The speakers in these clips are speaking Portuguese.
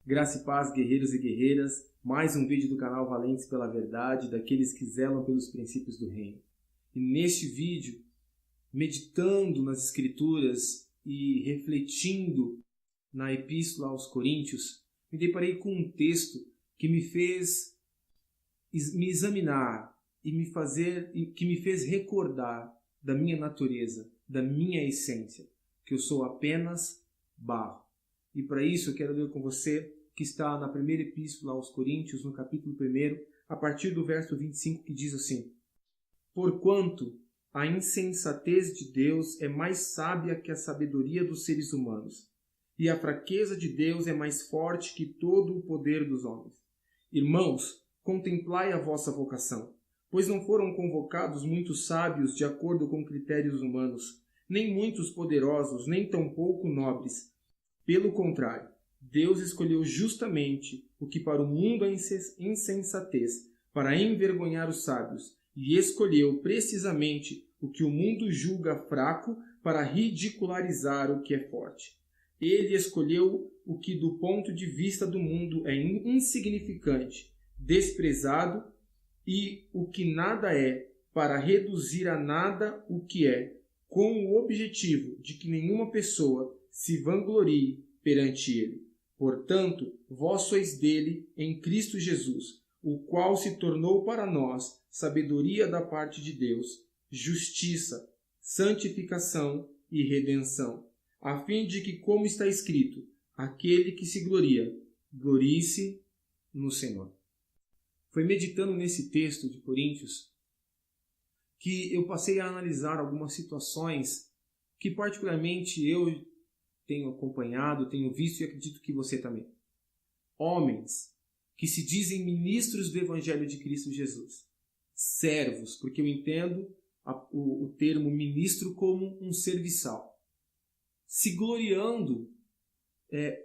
Graça e paz, guerreiros e guerreiras, mais um vídeo do canal Valentes pela Verdade, daqueles que zelam pelos princípios do reino. E neste vídeo, meditando nas Escrituras e refletindo na Epístola aos Coríntios, me deparei com um texto que me fez me examinar e que me fez recordar da minha natureza, da minha essência, que eu sou apenas barro. E para isso eu quero ler com você que está na primeira epístola aos Coríntios, no capítulo 1, a partir do verso 25, que diz assim: Porquanto a insensatez de Deus é mais sábia que a sabedoria dos seres humanos, e a fraqueza de Deus é mais forte que todo o poder dos homens. Irmãos, contemplai a vossa vocação, pois não foram convocados muitos sábios de acordo com critérios humanos, nem muitos poderosos, nem tampouco nobres. Pelo contrário, Deus escolheu justamente o que para o mundo é insensatez, para envergonhar os sábios, e escolheu precisamente o que o mundo julga fraco, para ridicularizar o que é forte. Ele escolheu o que do ponto de vista do mundo é insignificante, desprezado, e o que nada é, para reduzir a nada o que é, com o objetivo de que nenhuma pessoa se vanglorie perante ele. Portanto, vós sois dele em Cristo Jesus, o qual se tornou para nós sabedoria da parte de Deus, justiça, santificação e redenção, a fim de que, como está escrito, aquele que se gloria, glorie-se no Senhor. Foi meditando nesse texto de Coríntios que eu passei a analisar algumas situações que particularmente eu tenho acompanhado, tenho visto e acredito que você também. Homens que se dizem ministros do Evangelho de Cristo Jesus. Servos, porque eu entendo o termo ministro como um serviçal. Se gloriando,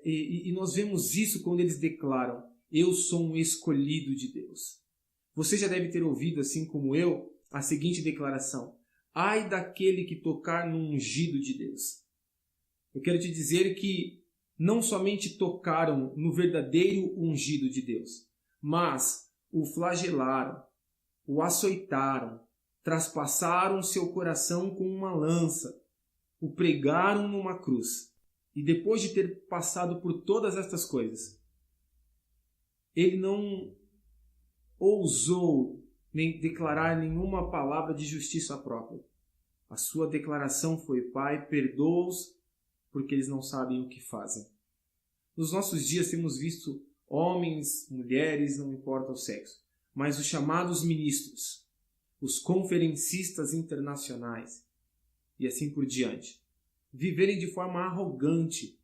e nós vemos isso quando eles declaram: eu sou um escolhido de Deus. Você já deve ter ouvido, assim como eu, a seguinte declaração: ai daquele que tocar no ungido de Deus. Eu quero te dizer que não somente tocaram no verdadeiro ungido de Deus, mas o flagelaram, o açoitaram, traspassaram seu coração com uma lança, o pregaram numa cruz. E depois de ter passado por todas estas coisas, ele não ousou nem declarar nenhuma palavra de justiça própria. A sua declaração foi: Pai, perdoa-os, porque eles não sabem o que fazem. Nos nossos dias temos visto homens, mulheres, não importa o sexo, mas os chamados ministros, os conferencistas internacionais e assim por diante, viverem de forma arrogante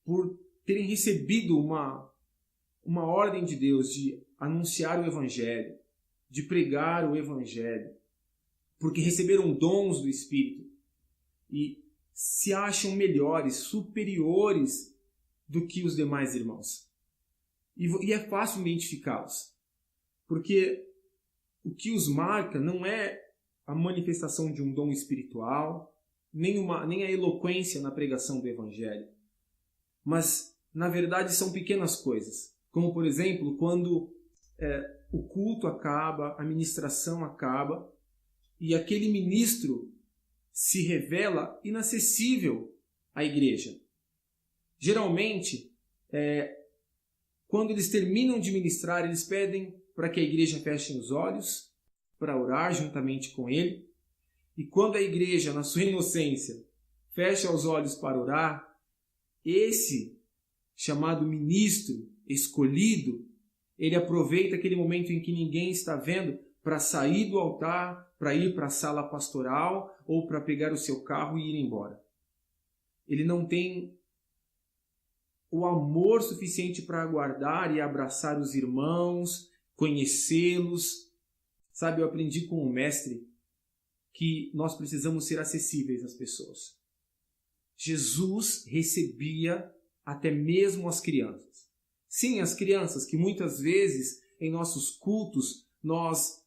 por terem recebido uma ordem de Deus de anunciar o Evangelho, de pregar o Evangelho, porque receberam dons do Espírito e se acham melhores, superiores do que os demais irmãos. E é fácil identificá-los, porque o que os marca não é a manifestação de um dom espiritual, nem a eloquência na pregação do Evangelho, mas, na verdade, são pequenas coisas, como, por exemplo, quando o culto acaba, a ministração acaba, e aquele ministro se revela inacessível à igreja. Geralmente, quando eles terminam de ministrar, eles pedem para que a igreja feche os olhos, para orar juntamente com ele. E quando a igreja, na sua inocência, fecha os olhos para orar, esse chamado ministro escolhido, ele aproveita aquele momento em que ninguém está vendo para sair do altar, para ir para a sala pastoral ou para pegar o seu carro e ir embora. Ele não tem o amor suficiente para aguardar e abraçar os irmãos, conhecê-los. Sabe, eu aprendi com um mestre que nós precisamos ser acessíveis às pessoas. Jesus recebia até mesmo as crianças. Sim, as crianças que muitas vezes em nossos cultos nós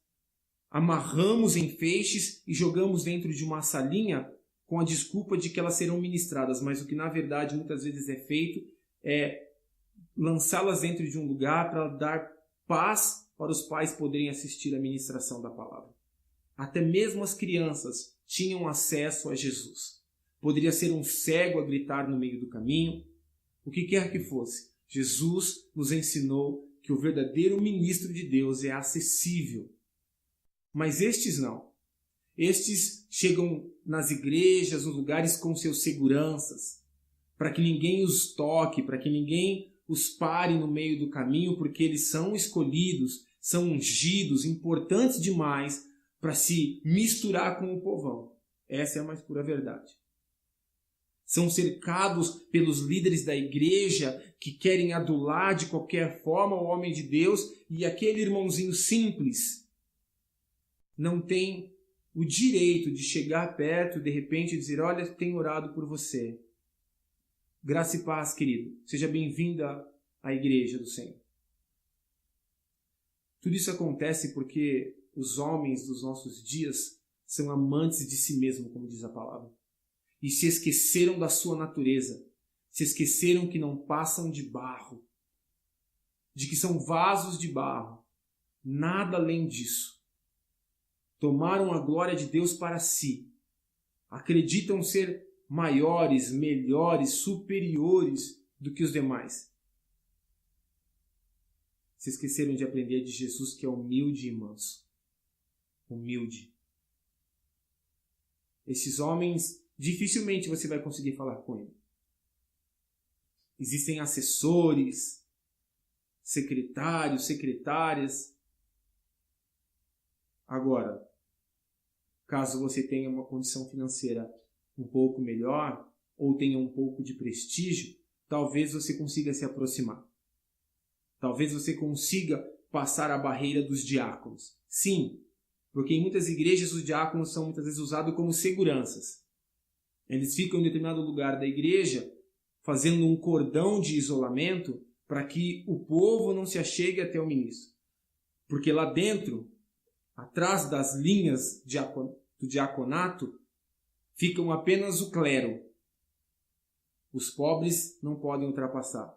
amarramos em feixes e jogamos dentro de uma salinha com a desculpa de que elas serão ministradas, mas o que na verdade muitas vezes é feito lançá-las dentro de um lugar para dar paz para os pais poderem assistir à ministração da palavra. Até mesmo as crianças tinham acesso a Jesus. Poderia ser um cego a gritar no meio do caminho, o que quer que fosse. Jesus nos ensinou que o verdadeiro ministro de Deus é acessível. Mas estes não. Estes chegam nas igrejas, nos lugares com seus seguranças, para que ninguém os toque, para que ninguém os pare no meio do caminho, porque eles são escolhidos, são ungidos, importantes demais para se misturar com o povão. Essa é a mais pura verdade. São cercados pelos líderes da igreja que querem adular de qualquer forma o homem de Deus, e aquele irmãozinho simples não tem o direito de chegar perto e de repente dizer: olha, tenho orado por você. Graça e paz, querido. Seja bem-vinda à igreja do Senhor. Tudo isso acontece porque os homens dos nossos dias são amantes de si mesmo, como diz a palavra. E se esqueceram da sua natureza. Se esqueceram que não passam de barro. De que são vasos de barro. Nada além disso. Tomaram a glória de Deus para si. Acreditam ser maiores, melhores, superiores do que os demais. Se esqueceram de aprender de Jesus, que é humilde e manso. Humilde. Esses homens, dificilmente você vai conseguir falar com ele. Existem assessores, secretários, secretárias. Agora, caso você tenha uma condição financeira um pouco melhor, ou tenha um pouco de prestígio, talvez você consiga se aproximar. Talvez você consiga passar a barreira dos diáconos. Sim, porque em muitas igrejas os diáconos são muitas vezes usados como seguranças. Eles ficam em determinado lugar da igreja fazendo um cordão de isolamento para que o povo não se achegue até o ministro. Porque lá dentro, atrás das linhas do diaconato, ficam apenas o clero. Os pobres não podem ultrapassar.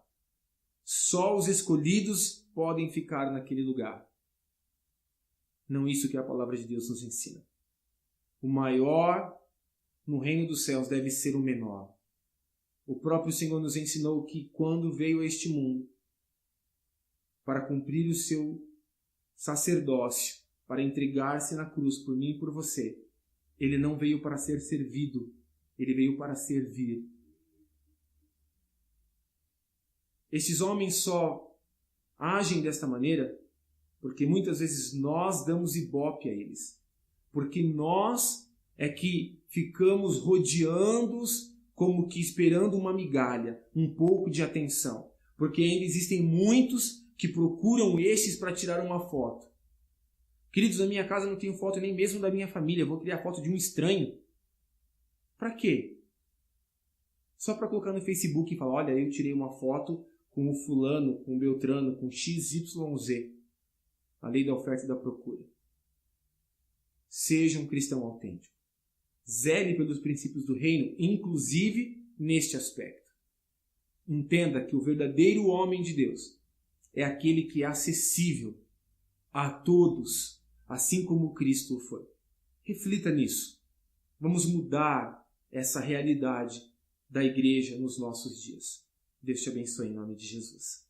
Só os escolhidos podem ficar naquele lugar. Não isso que a palavra de Deus nos ensina. O maior no reino dos céus deve ser o menor. O próprio Senhor nos ensinou que quando veio a este mundo para cumprir o seu sacerdócio, para entregar-se na cruz por mim e por você, ele não veio para ser servido, ele veio para servir. Estes homens só agem desta maneira porque muitas vezes nós damos ibope a eles. Porque nós é que ficamos rodeando-os como que esperando uma migalha, um pouco de atenção. Porque ainda existem muitos que procuram estes para tirar uma foto. Queridos, na minha casa não tenho foto nem mesmo da minha família. Eu vou criar foto de um estranho. Para quê? Só para colocar no Facebook e falar: olha, eu tirei uma foto com o fulano, com o Beltrano, com XYZ. A lei da oferta e da procura. Seja um cristão autêntico. Zele pelos princípios do reino, inclusive neste aspecto. Entenda que o verdadeiro homem de Deus é aquele que é acessível a todos, assim como Cristo o foi. Reflita nisso. Vamos mudar essa realidade da igreja nos nossos dias. Deus te abençoe em nome de Jesus.